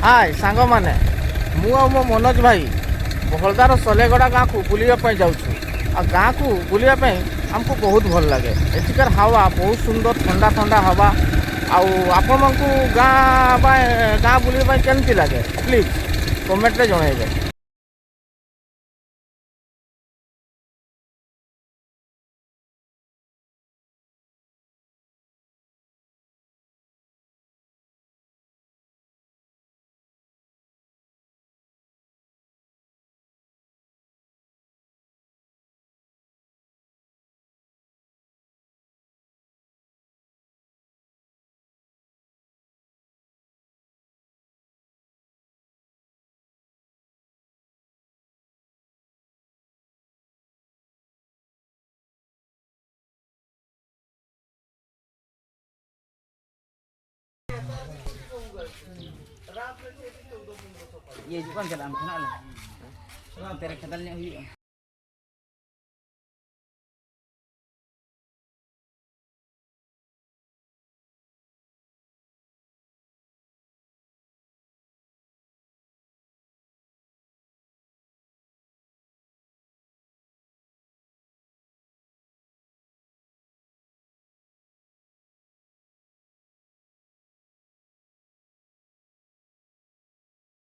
हाय सांग मैंने मो मनोज भाई बहलदार सलेगड़ा गाँव को बुलाप जाऊँ आ गाँव को बुलाप आमको बहुत भल लगे एଠିକାର हवा बहुत सुंदर ठंडा ठंडा हवा आपण को गाँ बुलाप केमती लगे प्लीज कमेंट रे जनइबे। ये juga kan jalan sana lah. Terik ketalnya